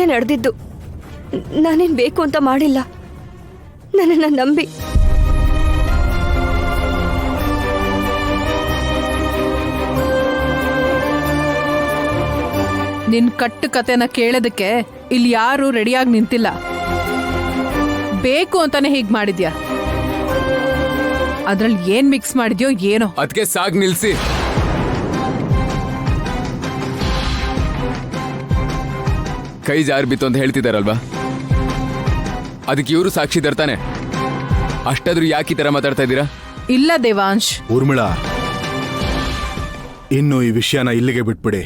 ಹಾಗೇನೆ ನಡೆದಿದ್ದು. ನಾನೇನ್ ಬೇಕು ಅಂತ ಮಾಡಿಲ್ಲ. ನನ್ನನ್ನ ನಂಬಿ. ನಿನ್ ಕಟ್ಟು ಕತೆನ ಕೇಳೋದಕ್ಕೆ ಇಲ್ಲಿ ಯಾರು ರೆಡಿಯಾಗಿ ನಿಂತಿಲ್ಲ. ಬೇಕು ಅಂತಾನೆ ಹೀಗ್ ಮಾಡಿದ್ಯಾ. ಅದ್ರಲ್ಲಿ ಏನ್ ಮಿಕ್ಸ್ ಮಾಡಿದ್ಯೋ ಏನೋ. ಅದಕ್ಕೆ ಸಾಗ್ ನಿಲ್ಸಿ. ಕೈ ಜಾರ್ ಬಿತ್ತು ಅಂತ ಹೇಳ್ತಿದಾರಲ್ವಾ, ಅದಕ್ಕೆ ಇವರು ಸಾಕ್ಷಿ ತರ್ತಾನೆ. ಅಷ್ಟಾದ್ರೂ ಯಾಕೆ ಈ ತರ ಮಾತಾಡ್ತಾ ಇದ್ದೀರಾ? ಇಲ್ಲ ದೇವಾಂಶ್. ಊರ್ಮಿಳಾ, ಇನ್ನು ಈ ವಿಷಯನ ಇಲ್ಲಿಗೆ ಬಿಟ್ಬಿಡಿ.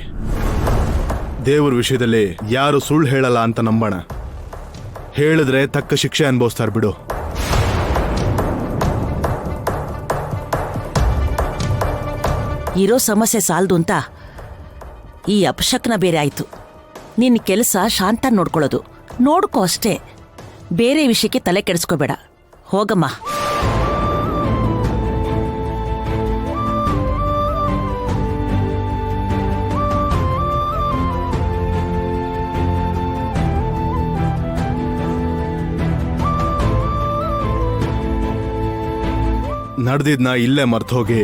ದೇವ್ರ ವಿಷಯದಲ್ಲಿ ಯಾರು ಸುಳ್ಳು ಹೇಳಲ್ಲ ಅಂತ ನಂಬೋಣ. ಹೇಳಿದ್ರೆ ತಕ್ಕ ಶಿಕ್ಷೆ ಅನುಭವಿಸ್ತಾರ ಬಿಡು. ಇರೋ ಸಮಸ್ಯೆ ಸಾಲದು ಅಂತ ಈ ಅಪಶಕ್ನ ಬೇರೆ ಆಯ್ತು. ನಿನ್ನ ಕೆಲಸ ಶಾಂತ ನೋಡ್ಕೊಳ್ಳೋದು. ನೋಡ್ಕೋ ಅಷ್ಟೇ, ಬೇರೆ ವಿಷಯಕ್ಕೆ ತಲೆ ಕೆಡಿಸ್ಕೋಬೇಡ. ಹೋಗಮ್ಮ. ನಡೆದಿದ್ನ ಇಲ್ಲೇ ಮರ್ತೋಗಿ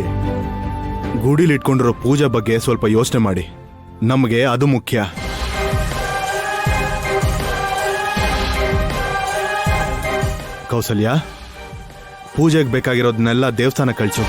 ಗುಡಿಲಿಟ್ಕೊಂಡಿರೋ ಪೂಜೆ ಬಗ್ಗೆ ಸ್ವಲ್ಪ ಯೋಚನೆ ಮಾಡಿ. ನಮಗೆ ಅದು ಮುಖ್ಯ. ಕೌಸಲ್ಯ, ಪೂಜೆಗೆ ಬೇಕಾಗಿರೋದನ್ನೆಲ್ಲ ದೇವಸ್ಥಾನ ಕಳಿಸು.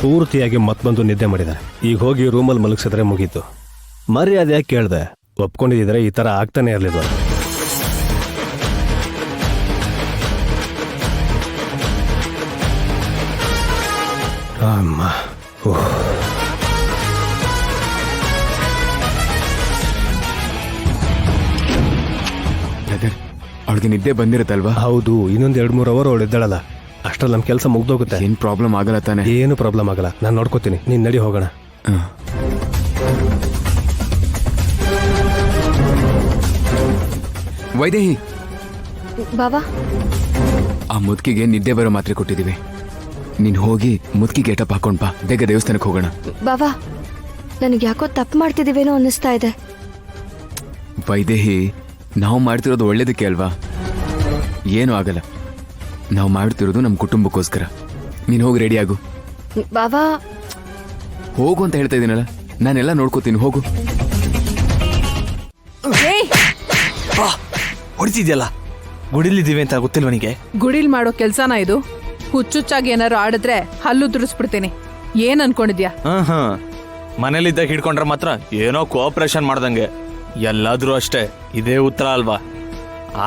ಪೂರ್ತಿಯಾಗಿ ಮತ್ತೊಂದು ನಿದ್ದೆ ಮಾಡಿದ್ದಾರೆ. ಈಗ ಹೋಗಿ ರೂಮಲ್ಲಿ ಮಲಗಿಸಿದ್ರೆ ಮುಗೀತು. ಮರ್ಯಾದೆ ಯಾಕೆ ಕೇಳ್ದೆ? ಒಪ್ಕೊಂಡಿದ್ರೆ ಈ ತರ ಆಗ್ತಾನೆ ಇರಲಿಲ್ಲ. ಅಮ್ಮ, ಅವಳಿಗೆ ನಿದ್ದೆ ಬಂದಿರುತ್ತಲ್ವಾ? ಹೌದು. ಇನ್ನೊಂದು 2-3 ಅವರ್ ಅವಳು ಇದ್ದಾಳಲ್ಲ, ಅಷ್ಟ್ರಲ್ಲಿ ನಮ್ಮ ಕೆಲಸ ಮುಗ್ದೋಗುತ್ತೆ. ಏನ್ ಪ್ರಾಬ್ಲಮ್ ಆಗಲ್ಲ ತಾನೆ? ಏನು ಪ್ರಾಬ್ಲಮ್ ಆಗಲ್ಲ, ನಾನು ನೋಡ್ಕೋತೀನಿ. ನೀನ್ ನಡಿ, ಹೋಗೋಣ. ವೈದೇಹಿ, ಬಾಬಾ, ಆ ಮುದ್ಕಿಗೆ ನಿದ್ದೆ ಬರೋ ಮಾತ್ರೆ ಕೊಟ್ಟಿದೀವಿ. ನೀನ್ ಹೋಗಿ ಮುದ್ಕಿ ಗೆಟಪ್ ಹಾಕೊಂಡ್ ಬಾ. ಬೇಗ ದೇವಸ್ಥಾನಕ್ಕೆ ಹೋಗೋಣ. ಬಾಬಾ, ನನಗೆ ಯಾಕೋ ತಪ್ಪು ಮಾಡ್ತಿದೀವೇನೋ ಅನ್ನಿಸ್ತಾ ಇದೆ. ವೈದೇಹಿ, ನಾವು ಮಾಡ್ತಿರೋದು ಒಳ್ಳೇದಕ್ಕೆ ಅಲ್ವಾ? ಏನೂ ಆಗಲ್ಲ. ನಾವು ಮಾಡ್ತಿರೋದು ನಮ್ಮ ಕುಟುಂಬಕ್ಕೋಸ್ಕರ. ನೀನು ಹೋಗಿ ರೆಡಿ ಆಗು. ಬಾಬಾ, ಹೋಗು ಅಂತ ಹೇಳ್ತಾ ಇದ್ದೀನಲ್ಲ, ನಾನೆಲ್ಲ ನೋಡ್ಕೋತೀನಿ. ಹೋಗು. ಹೊಡಿತಿದ್ಯಲ್ಲ, ಗುಡಿಲಿದ್ದೀವಿ ಅಂತ ಗೊತ್ತಿಲ್ವ ನಿಗೆ? ಗುಡಿಲ್ ಮಾಡೋ ಕೆಲ್ಸನ ಇದು? ಹುಚ್ಚುಚ್ಚಾಗಿ ಏನಾರು ಆಡಿದ್ರೆ ಹಲ್ಲು ದುರಿಸ್ಬಿಡ್ತೀನಿ. ಏನ್ ಅನ್ಕೊಂಡಿದ್ಯಾ? ಮನೇಲಿದ್ದಾಗ ಹಿಡ್ಕೊಂಡ್ರೆ ಮಾತ್ರ ಏನೋ ಕೋಆಪರೇಷನ್ ಮಾಡ್ದಂಗೆ. ಎಲ್ಲಾದ್ರೂ ಅಷ್ಟೇ, ಇದೇ ಉತ್ತರ ಅಲ್ವಾ?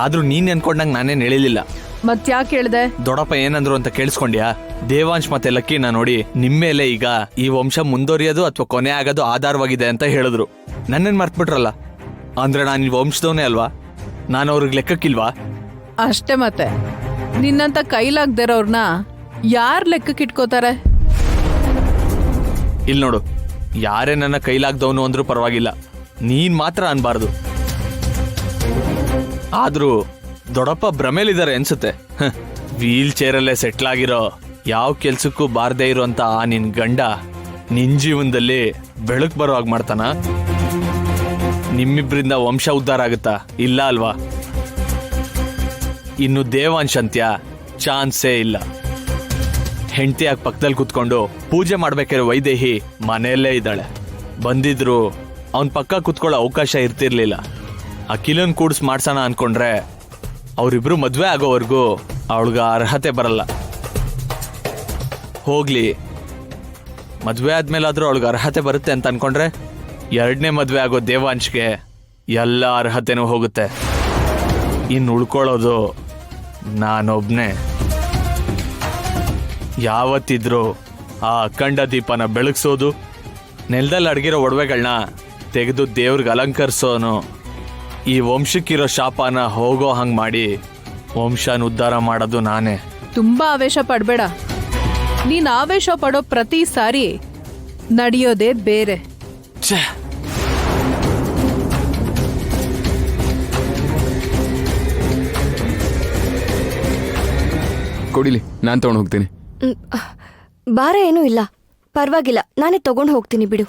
ಆದ್ರೂ ನೀನ್ ಅನ್ಕೊಂಡಂಗೆ ನಾನೇನ್ ಹೇಳಿಲಿಲ್ಲ. ಮತ್ಯಾಕೆ ಹೇಳ್ದೆ? ದೊಡ್ಡಪ್ಪ ಏನಂದ್ರು ಅಂತ ಕೇಳಿಸ್ಕೊಂಡ್ಯಾ? ದೇವಾಂಶ್ ಮತ್ತೆ ಲಕ್ಕಿನ ನೋಡಿ ನಿಮ್ಮೇಲೆ ಈಗ ಈ ವಂಶ ಮುಂದುವರಿಯೋದು ಅಥವಾ ಕೊನೆ ಆಗೋದು ಆಧಾರವಾಗಿದೆ ಅಂತ ಹೇಳಿದ್ರು. ನನ್ನೇನ್ ಮರ್ತ್ಬಿಟ್ರಲ್ಲ. ಅಂದ್ರೆ ನಾನು ಈ ವಂಶದವನೇ ಅಲ್ವಾ? ನಾನು ಅವ್ರಿಗೆ ಲೆಕ್ಕಕ್ಕಿಲ್ವಾ? ಅಷ್ಟೇ. ಮತ್ತೆ ನಿನ್ನಂತ ಕೈಲಾಗ್ದಿರೋರ್ನ ಯಾರ್ ಲೆಕ್ಕಕ್ಕಿಟ್ಕೋತಾರೆ? ಇಲ್ಲಿ ನೋಡು, ಯಾರೇ ನನ್ನ ಕೈಲಾಗ್ದವನು ಅಂದ್ರೂ ಪರವಾಗಿಲ್ಲ, ನೀನ್ ಮಾತ್ರ ಅನ್ಬಾರ್ದು. ಆದ್ರೂ ದೊಡ್ಡಪ್ಪ ಭ್ರಮೇಲಿದ್ದಾರೆ ಅನ್ಸುತ್ತೆ. ವೀಲ್ ಚೇರಲ್ಲೇ ಸೆಟ್ಲ್ ಆಗಿರೋ, ಯಾವ ಕೆಲ್ಸಕ್ಕೂ ಬಾರ್ದೇ ಇರೋಂತ ಆ ನಿನ್ ಗಂಡ ನಿನ್ ಜೀವನದಲ್ಲಿ ಬೆಳಕು ಬರೋ ಹಾಗೆ ಮಾಡ್ತಾನ? ನಿಮ್ಮಿಬ್ರಿಂದ ವಂಶ ಉದ್ಧಾರ ಆಗುತ್ತಾ? ಇಲ್ಲ ಅಲ್ವಾ? ಇನ್ನು ದೇವಾಂಶ್ ಅಂತ್ಯ ಚಾನ್ಸೇ ಇಲ್ಲ. ಹೆಂಡತಿಯಾಗಿ ಪಕ್ಕದಲ್ಲಿ ಕುತ್ಕೊಂಡು ಪೂಜೆ ಮಾಡ್ಬೇಕಾದ್ರೆ ವೈದೇಹಿ ಮನೆಯಲ್ಲೇ ಇದ್ದಾಳೆ. ಬಂದಿದ್ರು ಅವನ್ ಪಕ್ಕ ಕುತ್ಕೊಳ್ಳೋ ಅವಕಾಶ ಇರ್ತಿರ್ಲಿಲ್ಲ. ಅಖಿಲನ್ ಕೂಡ್ಸ್ ಮಾಡ್ಸೋಣ ಅನ್ಕೊಂಡ್ರೆ ಅವರಿಬ್ರು ಮದ್ವೆ ಆಗೋವರೆಗೂ ಅವಳಿಗ ಅರ್ಹತೆ ಬರಲ್ಲ. ಹೋಗ್ಲಿ, ಮದ್ವೆ ಆದ್ಮೇಲಾದ್ರೂ ಅವಳಿಗೆ ಅರ್ಹತೆ ಬರುತ್ತೆ ಅಂತ ಅನ್ಕೊಂಡ್ರೆ 2ನೇ ಮದ್ವೆ ಆಗೋ ದೇವಾಂಶ್ಗೆ ಎಲ್ಲ ಅರ್ಹತೆನೂ ಹೋಗುತ್ತೆ. ಇನ್ನು ಉಳ್ಕೊಳ್ಳೋದು ನಾನೊಬ್ನೇ. ಯಾವತ್ತಿದ್ರು ಆ ಅಖಂಡ ದೀಪನ ಬೆಳಗ್ಸೋದು, ನೆಲದಲ್ಲಿ ಅಡಗಿರೋ ಒಡವೆಗಳನ್ನ ತೆಗೆದು ದೇವ್ರಿಗೆ ಅಲಂಕರಿಸೋನು ಈ ವಂಶಕ್ಕಿರೋ ಶಾಪನ ಹೋಗೋ ಹಂಗ್ ಮಾಡಿ ವಂಶನ ಉದ್ಧಾರ ಮಾಡೋದು ನಾನೇ. ತುಂಬಾ ಆವೇಶ ಪಡ್ಬೇಡ. ನೀನ್ ಆವೇಶ ಪಡೋ ಪ್ರತಿ ಸಾರಿ ನಡೆಯೋದೇ ಬೇರೆ. ಛೇ, ಕೊಡಿಲಿ, ನಾನು ತಗೊಂಡು ಹೋಗ್ತೀನಿ. ಭಾರ ಏನೂ ಇಲ್ಲ, ಪರವಾಗಿಲ್ಲ, ನಾನೇ ತಗೊಂಡು ಹೋಗ್ತೀನಿ ಬಿಡು.